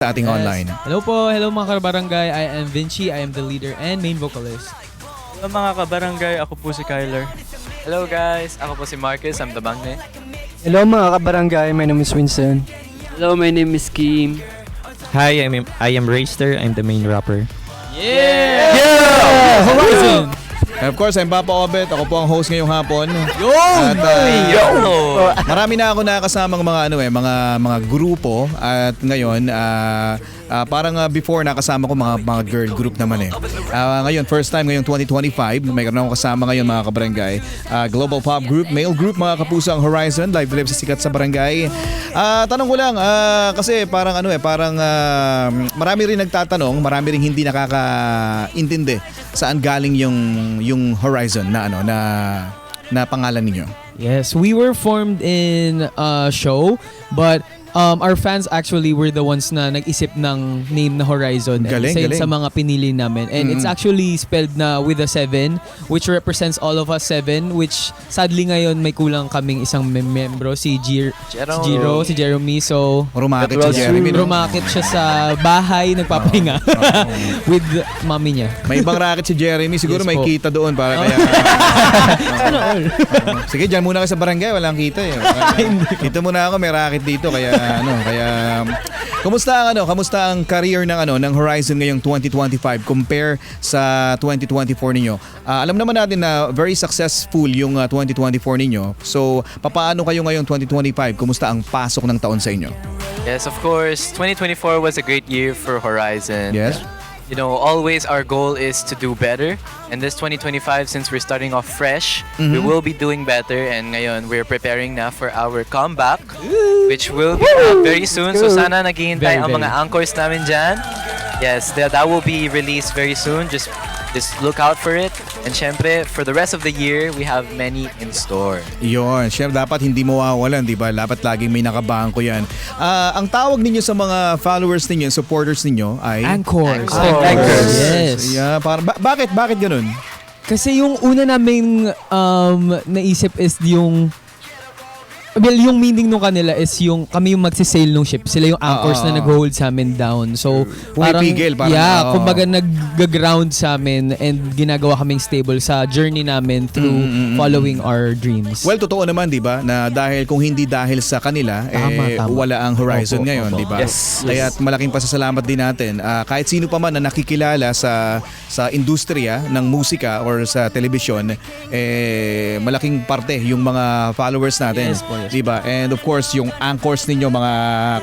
sa ating online. Hello po, hello mga kabarangay. I am Vinci, I am the leader and main vocalist. Hello mga kabarangay, ako po si Kyler. Hello guys, ako po si Marcus, I'm the Magne. Hello mga kabarangay, my name is Winston. Hello, my name is Kim. Hi, I am Rayster. I'm the main rapper. Horizon! And of course, I'm Papa Obet. Ako po ang host ngayong hapon. Yun! At marami na ako nakasamang mga grupo at ngayon parang before nakasama ko mga girl group naman eh. Ngayon first time ngayong 2025 mayroon akong kasama ngayon mga kabarangay. Global pop group, male group mga kapuso ang Horizon, live sa Sikat sa Barangay. Tanong ko lang kasi parang marami rin nagtatanong, marami rin hindi nakakaintindi saan galing yung Horizon na pangalan ninyo. Yes, we were formed in a show, but our fans actually were the ones na nag-isip ng name na Horizon. Galing, Isa yun galing. sa mga pinili namin. And it's actually spelled na with a 7, which represents all of us 7, which sadly ngayon may kulang kaming isang membro, si Jiro, si Jeremy. So, Rumakit si Jeremy. rumakit siya sa bahay, nagpapahinga with mommy niya. May ibang racket si Jeremy, siguro Yes may po. kita doon para kaya. Sige, dyan muna ka sa barangay, walang kita eh. Dito muna ako, may racket dito kaya kamusta ang career ng Horizon ngayong 2025 compare sa 2024 ninyo? Alam naman natin na very successful yung 2024 ninyo. So, papaano kayo ngayong 2025? Kumusta ang pasok ng taon sa inyo? Yes, of course, 2024 was a great year for Horizon. Yes? You know, always our goal is to do better. And this 2025, since we're starting off fresh, we will be doing better. And ngayon, we're preparing na for our comeback, which will be out very soon. So sana naghihintay ang mga anchors namin dyan. Yes, that will be released very soon. Just look out for it. And syempre, for the rest of the year, we have many in store. Yun, syempre dapat hindi mawawalan, di ba? Dapat laging may nakabangko yan. Ang tawag ninyo sa mga followers ninyo, supporters ninyo ay... Anchors. Anchors. Yes. Yeah, bakit ganun? Kasi yung una naming naisip is yung meaning nung kanila is yung kami yung magsisail nung ship. Sila yung anchors na nag-hold sa amin down. So, Pumipigil, parang, kumbaga nag-ground sa amin and ginagawa kaming stable sa journey namin through following our dreams. Well, totoo naman, di ba? Na kung hindi dahil sa kanila, Tama. wala ang Horizon ngayon, di ba? Yes. Kaya malaking pasasalamat din natin. Kahit sino pa man na nakikilala sa industriya ng musika or sa telebisyon, malaking parte yung mga followers natin. Yes po, yes. Diba? And of course, yung anchors ninyo mga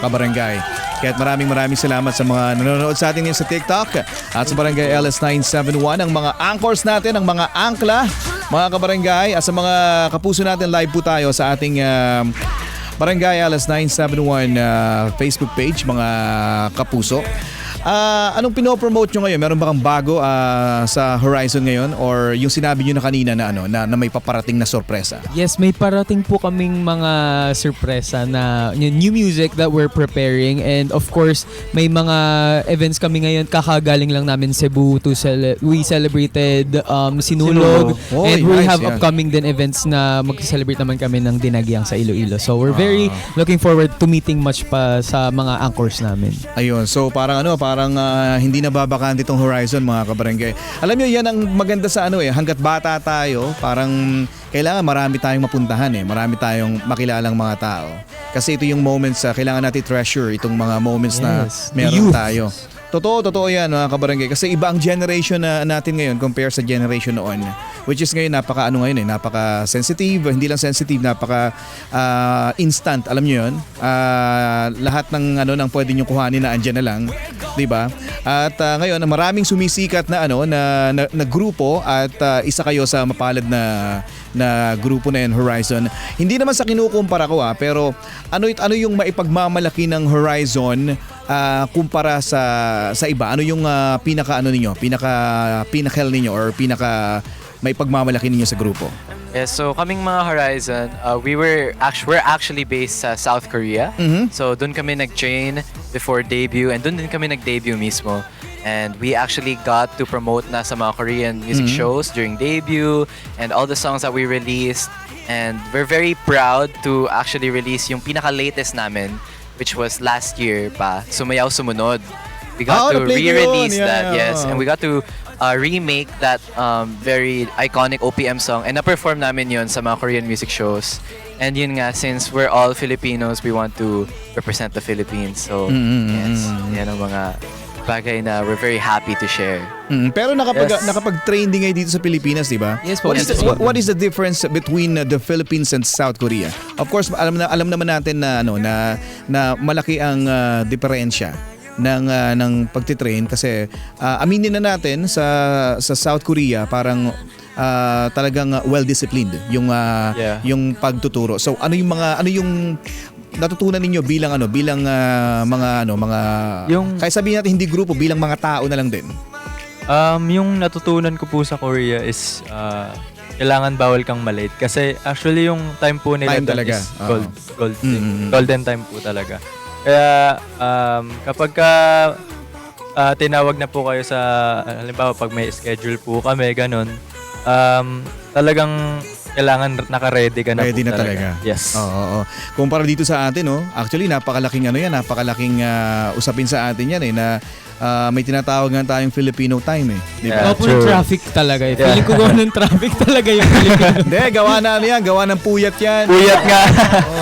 kabarangay. Kaya maraming salamat sa mga nanonood sa atin ngayon sa TikTok at sa Barangay LS971, ang mga anchors natin, ang mga angkla, mga kabarangay, at sa mga kapuso natin, live po tayo sa ating Barangay LS971 Facebook page, mga kapuso. Anong pinopromote nyo ngayon? Meron ba kang bago sa Horizon ngayon? Or yung sinabi nyo na kanina na may paparating na sorpresa? Yes, may parating po kaming mga sorpresa na new music that we're preparing, and of course, may mga events kami ngayon. Kakagaling lang namin Cebu we celebrated Sinulog, and we have upcoming din events na mag-celebrate naman kami ng Dinagyang sa Iloilo. So we're very looking forward to meeting much pa sa mga anchors namin. Ayun, so parang hindi na babakante itong Horizon, mga kabarangay. Alam nyo, yan ang maganda sa hanggat bata tayo, parang kailangan marami tayong mapuntahan marami tayong makilalang mga tao. Kasi ito yung moments, kailangan natin treasure itong mga moments na meron tayo. Totoo yan, mga kabarangay. Kasi iba ang generation natin ngayon compare sa generation noon. Which is ngayon napaka-sensitive, hindi lang sensitive, napaka-instant. Alam niyo 'yun? Lahat ng ng pwede niyo kuhanin na andyan na lang, 'di ba? At ngayon maraming sumisikat na na grupo at isa kayo sa mapalad na grupo na yan, Horizon. Hindi naman sa kinukumpara ko pero ano yung maipagmamalaki ng Horizon kumpara sa iba? Ano yung pinaka ninyo or may pagmamalaki ninyo sa grupo? Yes, so kaming mga Horizon, we're actually based sa South Korea. So doon kami nag-train before debut, and doon din kami nag-debut mismo. And we actually got to promote na sa mga Korean music shows during debut and all the songs that we released. And we're very proud to actually release yung pinaka-latest namin, which was last year pa, Sumayaw Sumunod. We Oh, got to na-play ko re-release yun, that, yeah. yes. And we got to remake that very iconic OPM song and na-perform namin yun sa mga Korean music shows. And yun nga, since we're all Filipinos, we want to represent the Philippines. So, yes, yan ang mga bagay na we're very happy to share. Pero Yes. nakapag-trending ngayon dito sa Pilipinas, di ba? Yes po. What is the difference between the Philippines and South Korea? Of course, alam naman natin na na malaki ang diferensya ng pagtitrain kasi aminin na natin sa South Korea parang talagang well-disciplined yung Yeah. yung pagtuturo. So ano yung natutunan ninyo bilang mga Yung- kaya sabihin natin hindi grupo, bilang mga tao na lang din. Yung natutunan ko po sa Korea is kailangan bawal kang malate. Kasi actually yung time po nila Time doon talaga. is Oo. golden time po talaga. Kaya kapag tinawag na po kayo sa, halimbawa pag may schedule po kami, ganun, talagang kailangan naka-ready ka na Ready po na talaga. Yes. Oo. Kumpara dito sa atin, actually napakalaking napakalaking usapin sa atin yan na may tinatawag nga tayong Filipino time di ba? Yeah. Opo, True. traffic talaga. Yeah. Feeling ko gawa ng traffic talaga yung Pilipino. Hindi, gawa na gawa ng puyat yan. Puyat nga.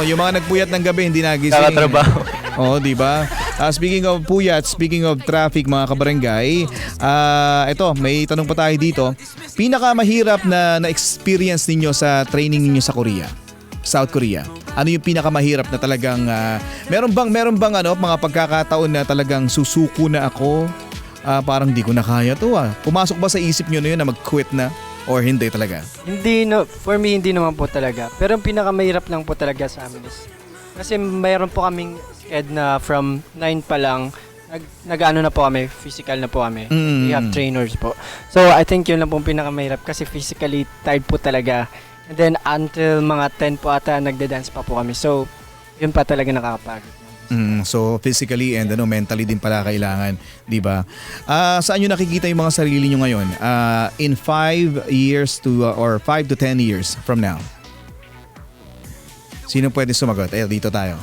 Yung mga nagpuyat ng gabi hindi nagising. Kakatrabaho. Di ba? Speaking of puyat, speaking of traffic mga kabarangay, ito, may tanong pa tayo dito. Pinakamahirap na experience ninyo sa training ninyo sa Korea? South Korea. Ano yung pinakamahirap na talagang meron bang mga pagkakataon na talagang susuko na ako? Parang di ko na kaya to. Pumasok ba sa isip niyo na yun na mag-quit na or hindi talaga? For me, hindi naman po talaga. Pero ang pinakamahirap lang po talaga sa amin is, kasi mayroon po kaming sked na from 9 pa lang, nag-ano na po kami, physical na po kami. We have trainers po. So, I think yun lang po ang pinakamahirap kasi physically tired po talaga. And then, until mga 10 po ata, nagda-dance pa po kami. So, yun pa talaga nakakapagod. So physically and mentally din pala kailangan, 'di ba? Saan niyo nakikita yung mga sarili niyo ngayon? In 5 years to or 5 to 10 years from now. Sino pwede sumagot? Dito tayo.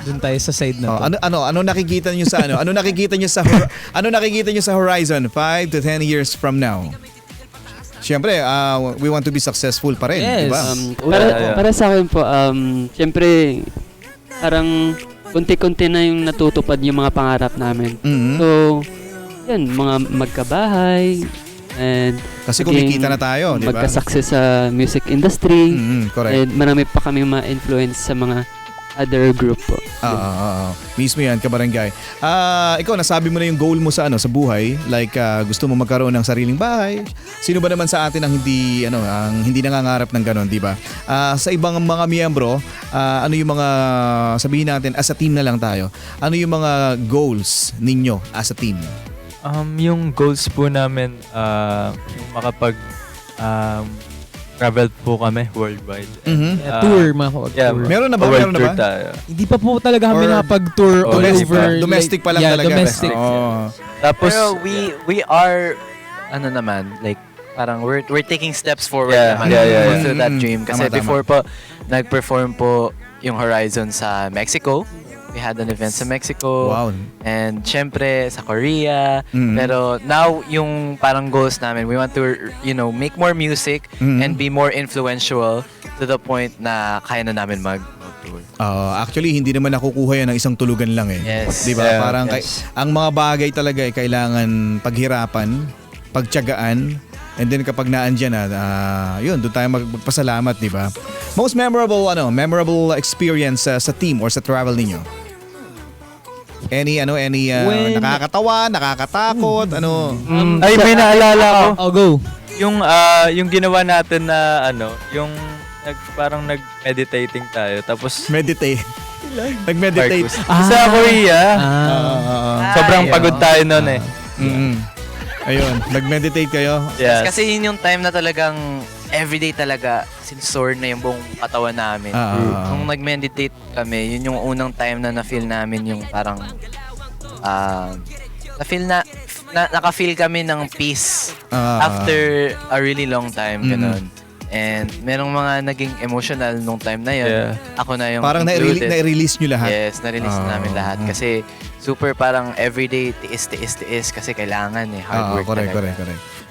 Doon tayo sa side na to. Ano nakikita niyo sa ano? Ano nakikita niyo sa ano nakikita niyo sa horizon 5 to 10 years from now? Siyempre, we want to be successful pa rin, Yes. di ba? Para sa akin po, siyempre, parang konti-konti na yung natutupad yung mga pangarap namin. Mhm. So, yan, mga magkabahay, and Kasi maging kumikita na tayo, di ba? magka-success sa music industry, Correct. and marami pa kami ma-influence sa mga other group po. Mismo yan, kabarangay. Ikaw, nasabi mo na yung goal mo sa sa buhay. Like, gusto mo magkaroon ng sariling bahay. Sino ba naman sa atin ang hindi nangangarap ng ganon, di ba? Sa ibang mga miyembro, ano yung mga, sabihin natin, as a team na lang tayo. Ano yung mga goals ninyo as a team? Yung goals po namin, yung makapag travel po kami worldwide. Mhm. Yeah, tour, makakapag-tour. Meron na ba? World Meron na tour ba? tayo. Hindi pa po talaga kami Or nakapag-tour all Domestic over. pa. Domestic pa lang yeah, talaga. Domestic. Tapos, Pero we are, like, parang we're taking steps forward Yeah, naman yeah. to that dream. Kasi Tama. before po, nag-perform po yung Horizon sa Mexico. We had an event sa Mexico. Wow. And syempre sa Korea. Pero now yung parang goals namin, we want to make more music and be more influential to the point na kaya na namin mag-tour. Actually, hindi naman nakukuha yan ng isang tulugan lang Yes. Di ba? Yeah, Parang yes. ang mga bagay talaga ay kailangan paghirapan, pagtiyagaan, and then kapag naandyan na, yun, doon tayo magpasalamat, di ba? Most memorable experience sa team or sa travel ninyo? Any When- nakakatawa, nakakatakot, ay, may naalala ko. I'll go. Yung ginawa natin na parang nag-meditating tayo. Tapos, meditate. Nag-meditate. Marcus. Sa Korea, sobrang Ay, pagod tayo noon eh. Ayun, nag-meditate kayo. Yes. Kasi yun yung time na talagang everyday talaga sinsore na yung buong katawan namin. Nung nag-meditate kami, yun yung unang time na na-feel namin yung parang naka-feel kami ng peace after a really long time, ganun. And merong mga naging emotional nung time na yun. Yeah. Ako na yung Parang included. na-release nyo lahat. Yes, na-release na namin lahat. Kasi super parang everyday tiis kasi kailangan hard work talaga. Correct.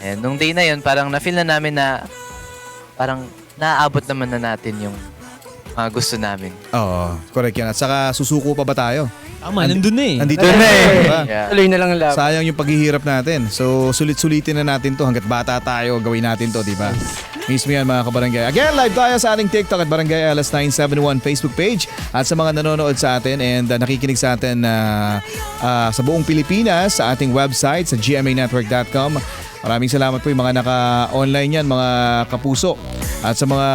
And nung day na yun, parang na-feel na namin na parang naaabot naman na natin yung mga gusto namin. Oo, correct yan. At saka susuko pa ba tayo? Tama, nandun na eh. Nandito na diba? Yeah. Tuloy na lang ang laban. Sayang yung paghihirap natin. So, sulit-sulitin na natin to. Hanggat bata tayo, gawin natin to, di ba? Mismo yan mga kabarangay. Again, live tayo sa ating TikTok at Barangay LS971 Facebook page. At sa mga nanonood sa atin and nakikinig sa atin sa buong Pilipinas, sa ating website, sa gmanetwork.com. Maraming salamat po yung mga naka-online yan, mga kapuso. At sa mga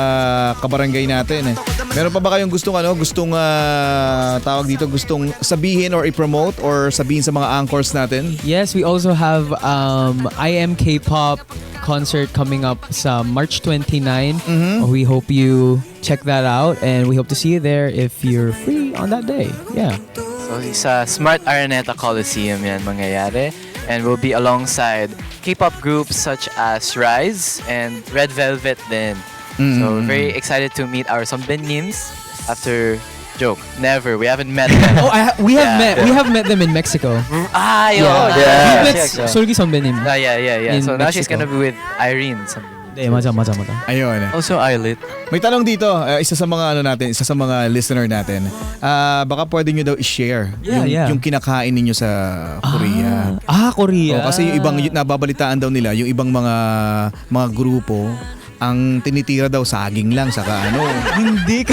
kabarangay natin. Meron pa ba kayong gustong tawag dito, gustong sabihin or i-promote or sabihin sa mga anchors natin? Yes, we also have I Am K-pop concert coming up sa March 29. We hope you check that out and we hope to see you there if you're free on that day. Yeah. So sa Smart Araneta Coliseum yan mangyayari. And we'll be alongside K-pop groups such as Rise and Red Velvet din. So very excited to meet our Sonbenims after joke. Never. We haven't met them. Oh, we have Yeah. we have met them in Mexico. Yun. We met Yeah. Solgi Sonbenim. Yeah. In So now she's Mexico. gonna be with Irene. Maza. Ayun. Also Eyelit. May tanong dito, isa sa mga listener natin. Baka pwede nyo daw i-share yung kinakain ninyo sa Korea. Korea. Kasi yung ibang nababalitaan daw nila, yung ibang mga grupo, ang tinitira daw saging lang saka Hindi ka.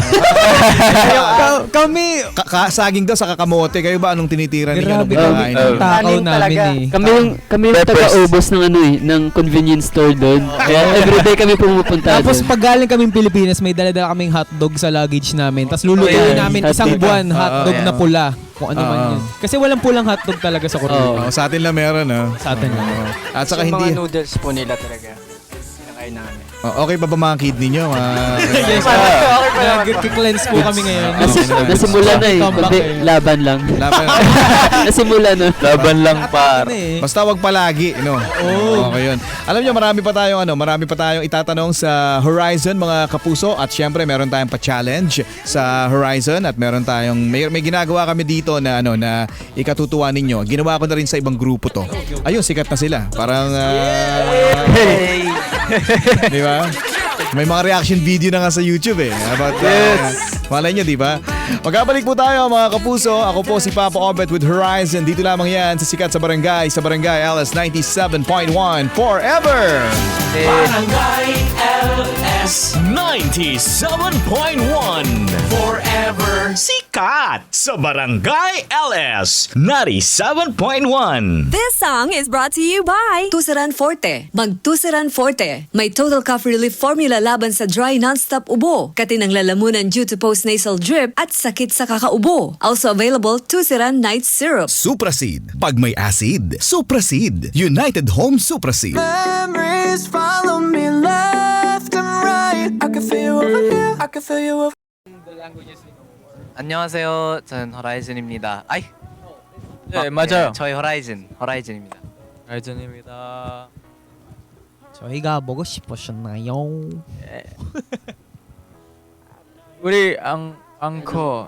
Kami. saging daw sa kamote. Kayo ba anong tinitira ninyo? Anong Grabe kinakain ninyo? takaw Kanin namin talaga. eh. Kami yung taga-ubos ng ng convenience store doon. Kaya everyday kami pumupunta Tapos doon. pag galing kaming Pilipinas, may dala-dala kaming hotdog sa luggage namin. Tapos lulutuin yeah. namin isang Hotdog. buwan hotdog na pula. Kung ano man Oo. yun. Kasi walang pulang hotdog talaga sa Korea. Sa atin lang meron. Sa atin lang. At saka Yung hindi... mga noodles po nila talaga. Kinakain namin. Okay ba mga kid ninyo? Yes, nag-cleanse po kami ngayon. Nasimula na eh. Comeback Kundi eh. laban lang. Nasimula na. Laban lang par. Basta wag palagi, no? Okay yun. Alam niyo marami pa tayong itatanong sa Horizon mga kapuso at syempre meron tayong pa-challenge sa Horizon at meron tayong may ginagawa kami dito na na ikatutuwa ninyo. Ginawa ko na rin sa ibang grupo to. Ayun, sikat na sila. Parang di ba? May mga reaction video na nga sa YouTube eh. About, malay nyo, di ba? Magkabalik po tayo mga kapuso. Ako po si Papa Obet with Horizon. Dito lamang yan sa Sikat sa Barangay LS 97.1 Forever! Barangay LS 97.1 Forever Sikat sa Barangay LS 97.1. This song is brought to you by Tusaran Forte. Mag Tusaran Forte. May total cough relief formula laban sa dry non-stop ubo, katinang lalamunan due to post-nasal drip at sakit sa kakaubo. Also available Tusaran Night Syrup. Supraseed. Pag may acid, Supraseed. United Home Supraseed. Memories follow me left and right. I can feel you over here. I can feel you over. 안녕하세요. 저는 호라이즌입니다. 네, 맞아요. 저희 호라이즌입니다. 알전입니다. 저희가 보고 싶으셨나요? 우리 angko.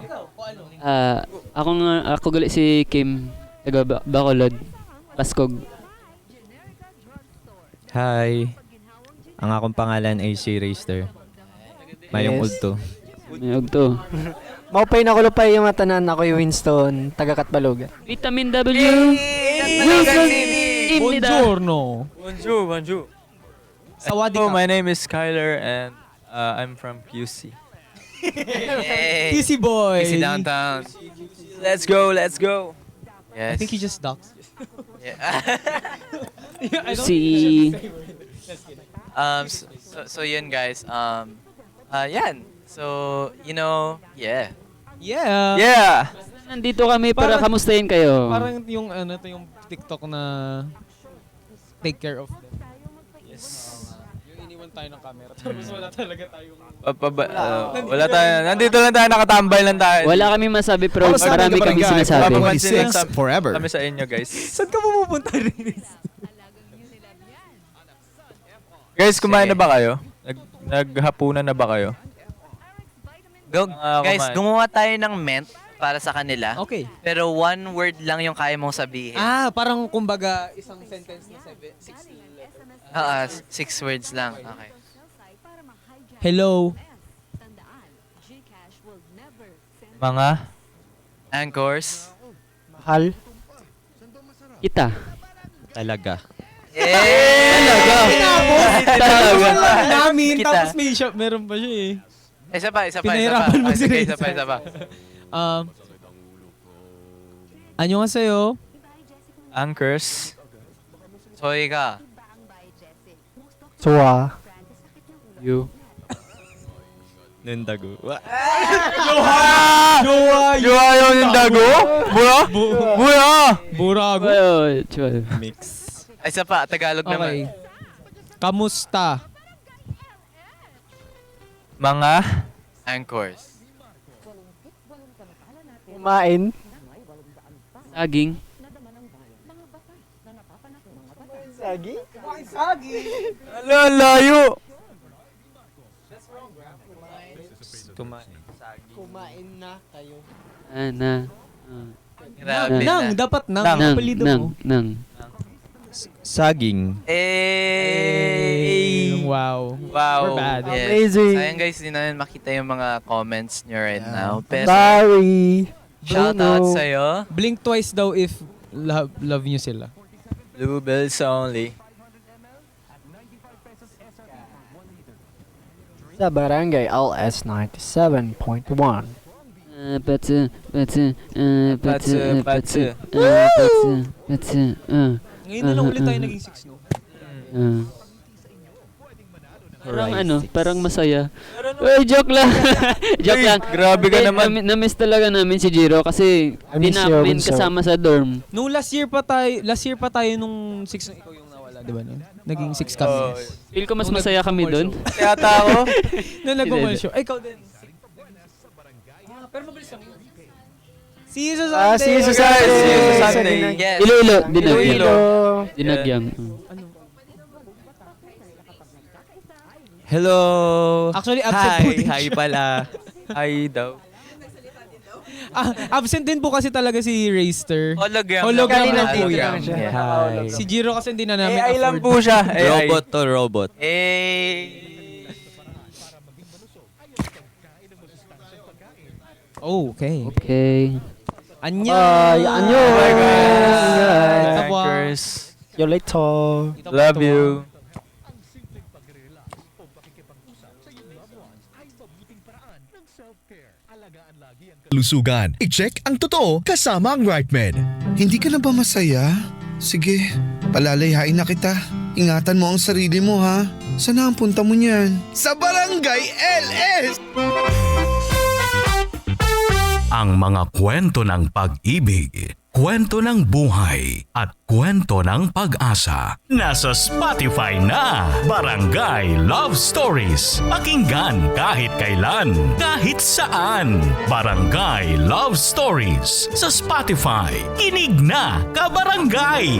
Ako gali si Kim, taga Bacolod, Paskog. Hi. Ang akong pangalan ay si Raster. Mayong Yes. Udto. Mayog to. Maupay na kulupay yung matanan. Ako yung Winston, taga Katbalogan. Vitamin W. Wilson. Buongiorno. Bonjour. Sawadee Oh, ka. my name is Skyler and I'm from QC. Easy boy. Easy downtown. Let's go. I Yes. think you just doxed. Yeah. Si So yun guys. Yan. So, yeah. Yeah. Yeah. nandito kami para Parang- kamustahin kayo. Parang yung yung TikTok na take care of them. Yes. Yung iniwan tayo ng camera. Tapos wala talaga tayong... Wala tayo. Nandito lang tayo, nakatambay lang tayo. Wala kami masabi pero Para sa marami ating kami barangay, sinasabi. Papa Once in 26 a- forever. Kami sa inyo, guys. Saan ka pupunta rin? Guys, kumain na ba kayo? Naghapunan na ba kayo? Guys, gumawa tayo ng ment para sa kanila. Okay. Pero one word lang yung kaya mong sabihin. Parang kumbaga isang sentence na 6 6 words lang. Okay. Hello. Mga Anchors. Mahal. Kita. Talaga. Talaga. Namin, Kita. tapos may shop, meron pa siya eh. Isa pa. Pinahirapan mo si Sige, Reza. isa pa. 안녕하세요. anchors. 저희가 Suwa. You. Nandago. Jowa yung dago? 뭐야? 뭐라고? 좋아요. Mix. isa pa, Tagalog Okay. naman. Kamusta? Mga Anchors. Kumain. Saging. layo. Kumain na kayo. Grabe Nang, na. dapat nang. Nang. Apelido mo. Saging. Wow. Wow. We're bad. Yes. Amazing. Sayang guys, hindi namin makita yung mga comments nyo right now. Pero Sorry. shoutout Bruno. sa'yo. Blink twice daw if love nyo sila. Bluebells only. Sa Barangay LS 97.1. Ngayon na lang ulit tayo naging 6, no? Parang masaya. Uy, joke lang. Joke lang. Grabe ka naman. Na-miss talaga namin si Jiro kasi I miss di you, namin Bunso. kasama sa dorm. Nung last year pa tayo nung 6 ikaw yung nawala, di ba? No? Naging 6 kami. Feel ko mas masaya kami doon. Kaya ako. Nung nag-mall show. Ay, ikaw din. Pero mabilis lang yun. See you sa Sunday! See you sa Guys, see you sa Sunday. Sunday. Yes. Iloilo, Dinagyang. Iloilo. Dinagyang. Hello. Actually, absent po din Hi siya. pala. Ay daw. Absent din po kasi talaga si Rayster. Hologram. Hologram Kanina lang po TV yan. lang siya. Hi. Si Jiro kasi hindi na namin AI lang afford. po siya. AI. Robot to robot. Oh, okay. Okay. Annyeong! Bye. Annyeong! Bye guys. Bye. Anchors. See you later. Love you. Lusugan. I-check ang totoo kasama ang RightMed. Hindi ka na ba masaya? Sige, palalayain na kita. Ingatan mo ang sarili mo ha. Saan ang punta mo niyan? Sa Barangay LS! Ang mga kwento ng pag-ibig, kwento ng buhay, at kwento ng pag-asa. Nasa Spotify na! Barangay Love Stories. Pakinggan kahit kailan, kahit saan. Barangay Love Stories sa Spotify. Kinig na, kabarangay!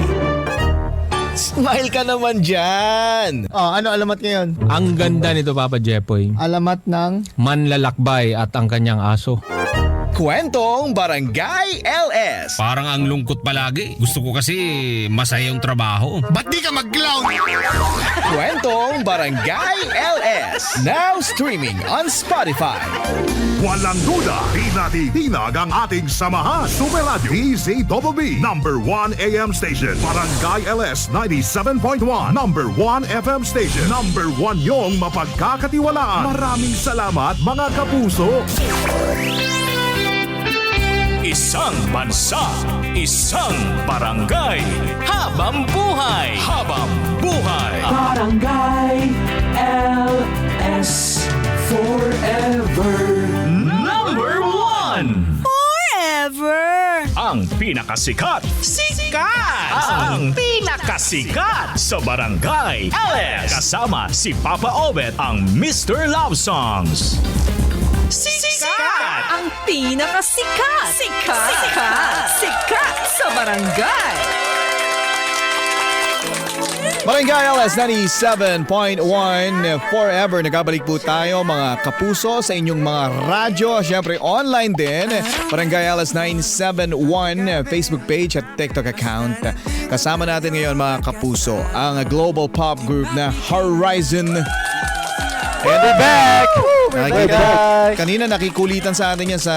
Smile ka naman dyan! Oh, ano alamat ngayon? Ang ganda nito, Papa Jepoy. Alamat ng Manlalakbay at ang kanyang aso. Kwentong Barangay LS. Parang ang lungkot palagi. Gusto ko kasi masaya yung trabaho. Ba't di ka mag-clown? Kwentong Barangay LS. Now streaming on Spotify. Walang duda, di natitinag ang ating samahan. Super Radio DZBB, number 1 AM station. Barangay LS 97.1, number 1 FM station. Number 1 yung mapagkakatiwalaan. Maraming salamat mga kapuso. Isang bansa, isang barangay, habang buhay, habang buhay. Barangay LS Forever. Number 1! Forever. Ang pinakasikat, sikat! Ang pinakasikat sa Barangay LS. Kasama si Papa Obet, ang Mr. Love Songs. Sikat! Ang pinakasikat. Sikat sa barangay. Barangay LS 97.1 Forever. Nagabalik po tayo mga kapuso sa inyong mga radyo. Siyempre online din. Barangay LS 971 Facebook page at TikTok account. Kasama natin ngayon mga kapuso ang global pop group na Horizon. And we're back! Kanina nakikulitan sa atin yan sa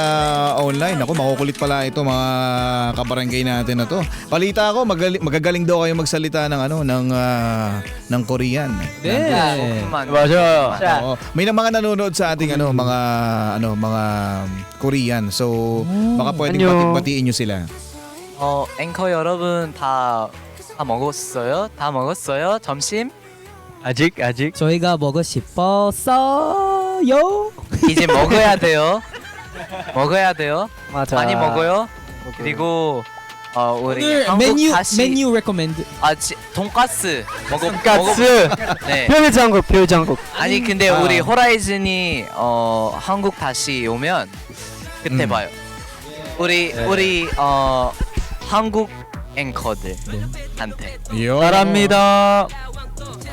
online. Ako, makukulit pala ito mga kabarangay natin na to. Balita ako, magagaling daw kayo magsalita ng ng Korean. Oo. May mga nanonood sa ating mga Korean. So, baka pwedeng batiin nyo sila. 앵커 여러분 다 먹었어요? 다 먹었어요? 점심? 아직. 저희가 먹고 싶었어요. 이제 먹어야 돼요. 먹어야 돼요. 맞아. 많이 먹어요. 그리고 우리 오늘 한국 다시 메뉴 recommend. 돈가스 돈가스. 네. 표장국. 아니 근데 우리 호라이즌이 한국 다시 오면 그때 봐요. 우리 한국 앵커들한테 사랑합니다.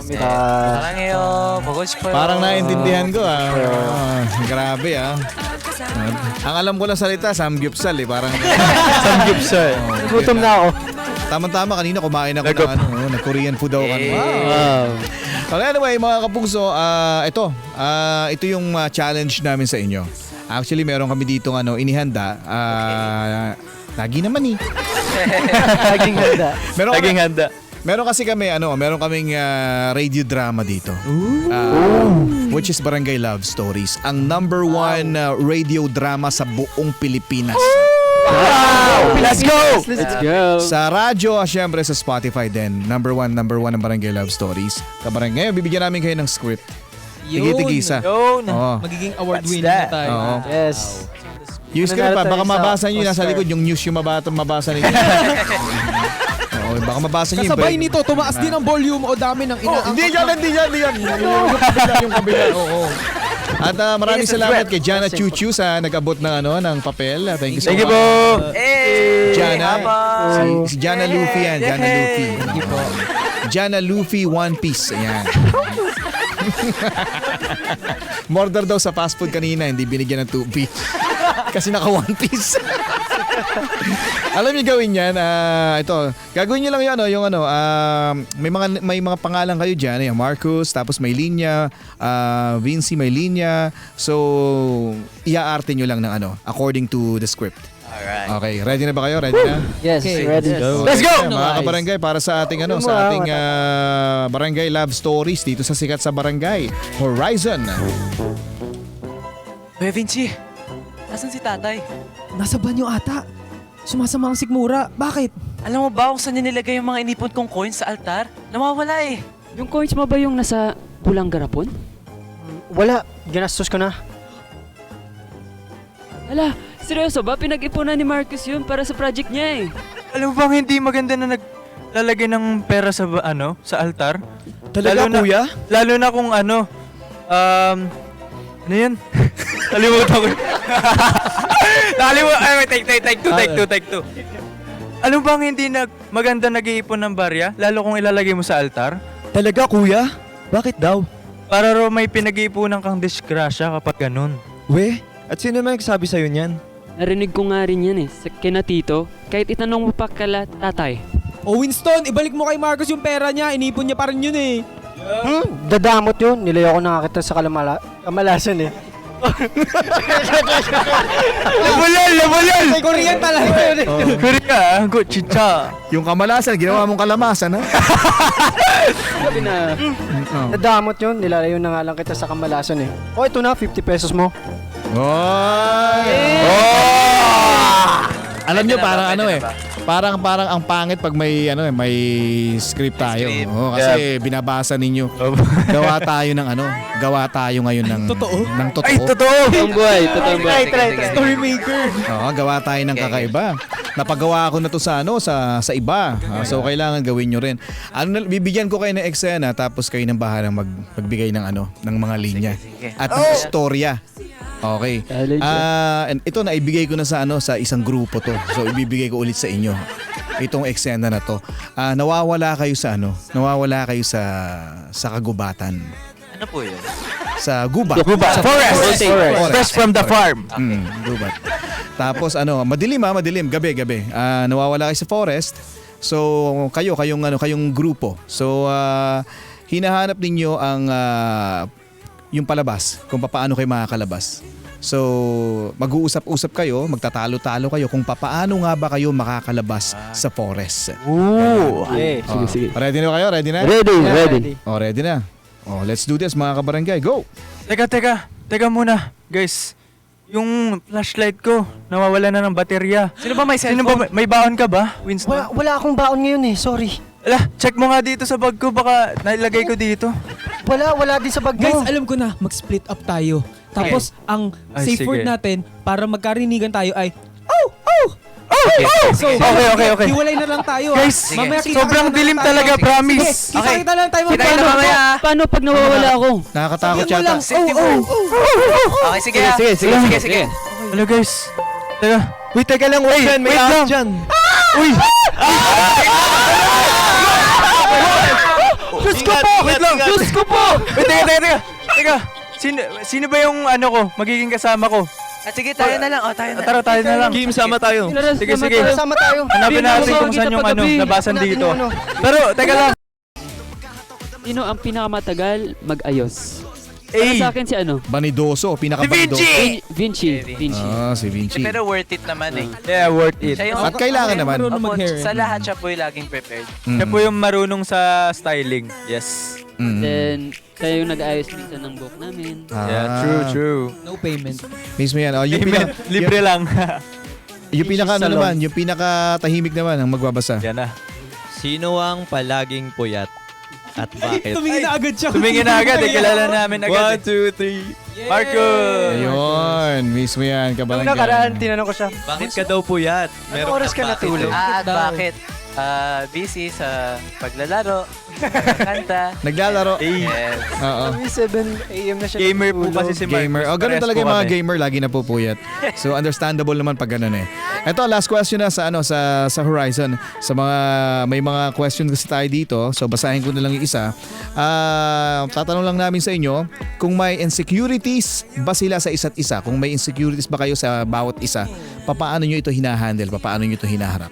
사랑해요. 보고 싶어요. Parang naintindihan ko grabe Ang alam ko lang salita, samgyupsal Parang 삼겹살. Gutom na ako. Tama-tama kanina kumain ako ng Korean food daw kanina. Okay, anyway, mga kapuso, ito yung challenge namin sa inyo. Actually, meron kami dito inihanda. Lagi naman Laging handa. Laging handa. Meron kasi kami meron kaming radio drama dito. Which is Barangay Love Stories. Ang number one radio drama sa buong Pilipinas. Wow! Let's go! Let's go. Sa radyo, syempre sa Spotify din. Number one ang Barangay Love Stories. Kabarangay, ngayon bibigyan namin kayo ng script. Tigi-tigisa. Magiging award winner na tayo. Yes. Yung script baka mabasa nyo nasa likod yung news yung mabasa ninyo. Baka mabasa nyo Kasabay nito, tumaas din ang volume o dami ng Hindi yan. Yung kabila. Oo. At maraming salamat kay Jana Chuchu sa nag-abot ng papel. Thank you so much. Thank you po. Jana. Si Jana Luffy yan. Jana Luffy. Thank you po. Jana Luffy One Piece. Ayan. Murder daw sa fast food kanina, hindi binigyan ng 2 piece. Kasi naka 1 piece. Alam niyo gawin yan, gagawin niyo lang yung may mga pangalan kayo diyan, Marcus, tapos may linya, Vinci may linya. So, iaarte niyo lang ng according to the script. Alright. Okay, ready na ba kayo? Ready na? Yes, ready. Let's go! Mga kabarangay, para sa ating Barangay Love Stories dito sa Sikat sa Barangay, Horizon. Kuya Vinci, nasan si tatay? Nasa banyo ata. Sumasama ang sikmura. Bakit? Alam mo ba kung saan niya nilagay yung mga inipon kong coins sa altar? Nawawala Yung coins mo ba yung nasa pulang garapon? Wala. Ginastos ko na. Hala, seryoso ba? Pinag-ipunan ni Marcus yun para sa project niya Alam mo bang hindi maganda na naglalagay ng pera sa sa altar? Talaga, kuya? Lalo na kung ano yan? Nalimutan ko. Take two. Alam mo bang hindi maganda nag-iipon ng barya? Lalo kung ilalagay mo sa altar? Talaga, kuya? Bakit daw? Para may pinag-iipunan kang disgrasya kapag ganun. We? At sino naman nagsabi sa'yo niyan? Narinig ko nga rin yan kina tito. Kahit itanong mo pa kala tatay. Winston, ibalik mo kay Marcus yung pera niya. Inipon niya pa rin yun Dadamot yun. Nilayo ko na kita sa kamalasan Labulal! May Korean talaga yun Korea, chicha. Yung kamalasan, ginawa mong kalamasan, ha? Sabi na, Dadamot yun. Nilalayo na nga lang kita sa kamalasan ito na, 50 pesos mo. Alam nyo, parang parang ang pangit pag may script tayo. Kasi binabasa ninyo. Gawa tayo ngayon ng totoo. Ay, totoo! totoong buhay. Story maker. Gawa tayo ng kakaiba. Napagawa ko na to sa iba. So kailangan gawin nyo rin. Bibigyan ko kayo ng eksena tapos kayo nang bahalang magbigay ng mga linya at ng istorya. Okay. And ito na ibigay ko na sa isang grupo to. So ibibigay ko ulit sa inyo. itong eksena na to. Nawawala kayo sa ano? Nawawala kayo sa kagubatan. Ano po yun? Sa gubat. Gubat. Sa Forest. Fresh from the farm. Gubat. Tapos madilim, gabi. Nawawala kayo sa forest. So kayong grupo. So hinahanap ninyo ang yung palabas, kung paano kayo makakalabas. So, mag-uusap-usap kayo, magtatalo-talo kayo kung paano nga ba kayo makakalabas sa forest. Ooh. Okay. Sige. Ready na kayo? Ready na? Ready. Ready na. Let's do this mga kabarangay. Go! Teka muna, guys. Yung flashlight ko, nawawala na ng baterya. Sino ba may cellphone? May baon ka ba, Winston? Wala akong baon ngayon sorry. Check mo nga dito sa bag ko, baka nailagay ko dito. Wala din sa bag mo. Guys, alam ko na, mag-split up tayo. Tapos, ang Ay, safe word sige. natin, para magkarinigan tayo ay, So, Okay. hiwalay na lang tayo. Guys, Mamaya kita sobrang na lang dilim tayo. talaga, promise. Kita lang tayo Kita na mamaya. Paano pag nawawala ako? Nakakatakot Sabihin mo yata. lang, Okay, sige. Sige. Hello guys. Teka lang, wait lang. Uy! Diyos ko po! Wait lang! Diyos ko po! Teka. Sino ba yung magiging kasama ko? Sige, tayo na lang. Tayo na. Tayo na lang. Game, sama tayo. Sige. Sama tayo. Hanapin natin kung saan yung labasan dito. Pero, teka lang. Sino ang pinakamatagal mag-ayos? Para sa akin si Banidoso, pinaka-banidoso. Vinci. Si Vinci. Pero worth it naman eh. Yeah, worth it. Siya yung, At kailangan naman. marunong mag-hair. Sa lahat siya po yung laging prepared. Siya po yung marunong sa styling. Yes. Then, siya yung nag-ayos minsan ng book namin. Yeah, true. No payment. Mismo yan. Libre lang. Yung yung pinaka-tahimik naman ang magbabasa. Yan na. Sino ang palaging puyat at bakit? Tumingin na agad siya. Tumingin na agad. Kilala namin agad. 1, 2, 3. Marco! Ayun, mismo yan, Nung kabarangay. nakaraan, tinanong ko siya, Bakit ka daw puyat? anong oras ka natulog? At bakit? Busy sa paglalaro, kanta. Naglalaro. Yes. Oo. 7 a.m. na siya Gamer po natulog. kasi si Marcos. Gamer. Ganun Parehas talaga po yung mga kami. gamer, lagi na pupuyat. So understandable naman pag ganun eh. Ito, last question na sa Horizon. Sa may mga question kasi tayo dito. So basahin ko na lang yung isa. Tatanong lang namin sa inyo kung may insecurities ba sila sa isa't isa. Kung may insecurities ba kayo sa bawat isa, paano nyo ito hinahandle? Paano nyo ito hinaharap?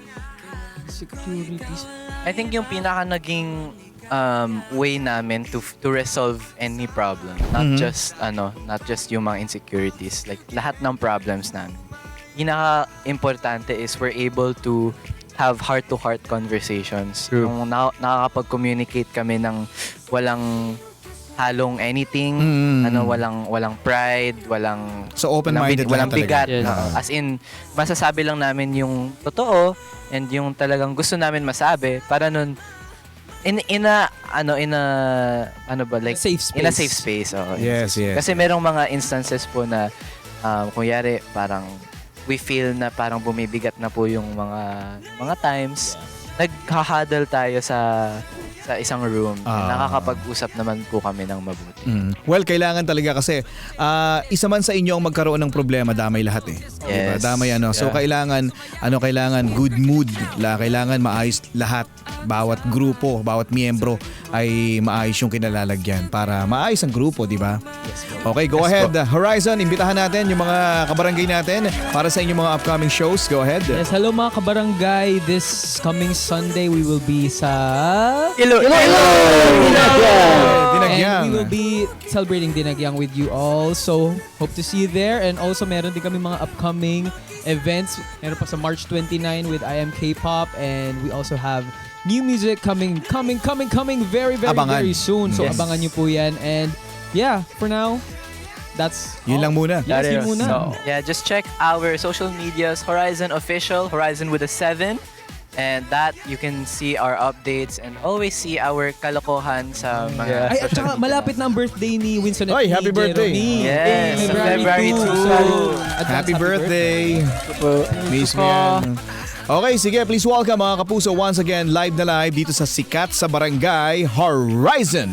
Securities. I think yung pinaka naging way namin to resolve any problem, not just yung mga insecurities, like lahat ng problems namin. Pinaka importante is we're able to have heart-to-heart conversations. True. Yung nakakapag-communicate kami ng walang halong anything, walang pride, walang So open-minded walang lang talaga. bigat. Yes. As in, masasabi lang namin yung totoo and yung talagang gusto namin masabi para nun in a Safe space. in a safe space. Yes. Kasi merong mga instances po na kunyari parang we feel na parang bumibigat na po yung mga times. Nagha-huddle tayo sa isang room. Nakakapag-usap naman po kami ng mabuti. Well, kailangan talaga kasi isa man sa inyo ang magkaroon ng problema, damay lahat eh. Diba? Yes. Damay So kailangan good mood. Kailangan maayos lahat. Bawat grupo, bawat miyembro ay maayos yung kinalalagyan para maayos ang grupo, di ba? Okay, go ahead. Horizon, imbitahan natin yung mga kabarangay natin para sa inyong mga upcoming shows. Go ahead. Yes, hello mga kabarangay. This coming Sunday, we will be sa... Dinagyang. And we will be celebrating Dinagyang with you all. So, hope to see you there. And also, meron din kami mga upcoming events. Meron pa sa March 29 with I Am K-Pop. And we also have new music coming very Abangan. very soon. So, Yes. abangan nyo po yan. And yeah, for now, that's Yun lang muna. Yes, yun muna. So, yeah, just check our social medias, Horizon Official, Horizon with a 7. And that, you can see our updates and always see our kalokohan sa mga Ay, at social saka media. malapit na ang birthday ni Winston at Oy, ni happy birthday. Jeremy. Yes, February 2. Advance Happy birthday. Mismo yan. Okay, sige, please welcome mga kapuso once again live na live dito sa Sikat sa Barangay Horizon.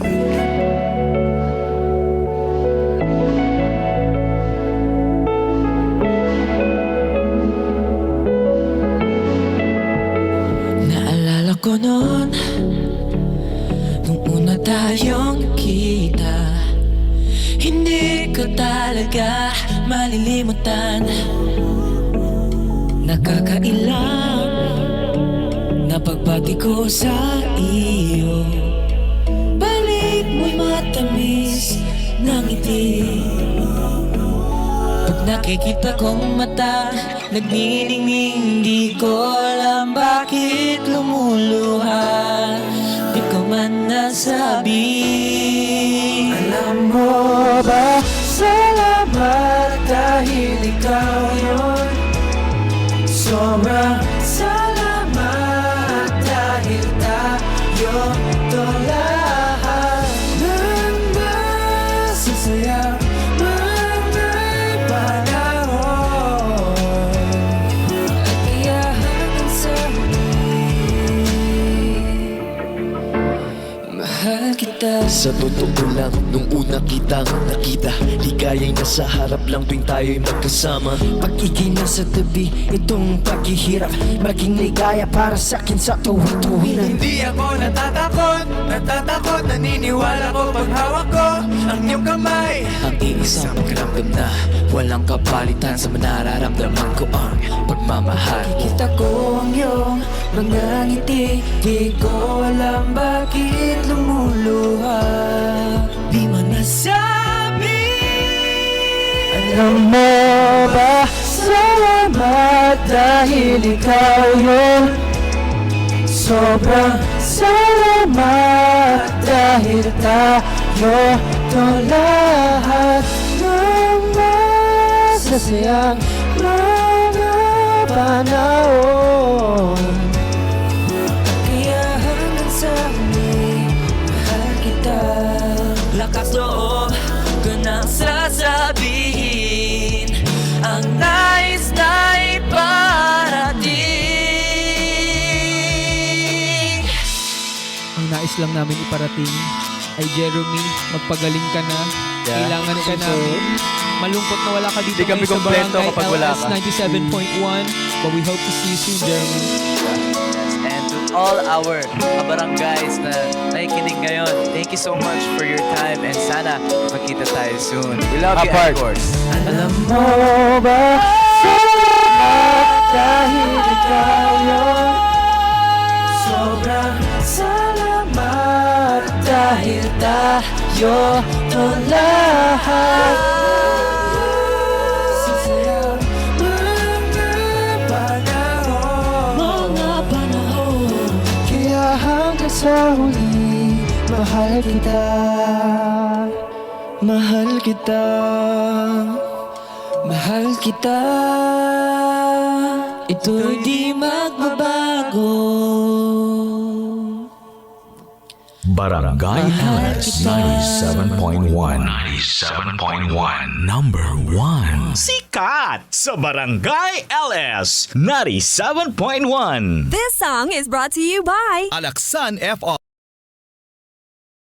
noon nung una tayong nakita. Hindi ko talaga malilimutan. Nakakailang na pagbati ko sa iyo. Balik mo'y matamis ng ngiti. Pag nakikita kong mata nagniningning, di ko alam bakit lumuluha. Di ko man nasabi. Alam mo ba, salamat dahil ikaw yun. Sobrang salamat dahil tayo to lahat ng masasayang mga panahon. At kaya hanggang sa huli, mahal kita. Sa totoo lang, nung una kitang nakita, ligaya'y nasa harap lang tuwing tayo'y magkasama. Pag-ibig nasa tabi, itong paghihirap, maging ligaya para sa'kin sa tuwid-tuwiran. Hindi ako natatakot, naniniwala ko pag hawak ko ang iyong kamay. Ang iisang pakiramdam na walang kapalitan sa manararamdaman ko ang pagmamahal. Kita ko ang iyong mga ngiti, di ko alam bakit lumuluha. Di mo nasabi. Alam mo ba, salamat dahil ikaw yun. Sobrang salamat dahil tayo to lahat ng masasayang mga panahon. Kaya hanggang sa huli, mahal kita. Lakas loob ko nang sasabihin ang nais na iparating. Ang nais lang namin iparating ay Jeremy, magpagaling ka na. Yeah. Kailangan ka namin. Malungkot na wala ka dito Hindi kami ngayon sa kompleto Barangay kapag wala LS ka. 97.1. But we hope to see you soon, Jeremy. And to all our kabarangays na nakikinig ngayon, thank you so much for your time and sana magkita tayo soon. We love you, of course. Alam mo ba, salamat dahil ikaw yun. Sobrang salamat dahil tayo to lahat. Sasayang mga panahon. Kaya hanggang sa huli, mahal kita. Mahal kita. Mahal kita. Ito'y di magbabago. Barangay LS 97.1. 97.1. Number 1. Sikat sa Barangay LS 97.1. This song is brought to you by Alaksan FR.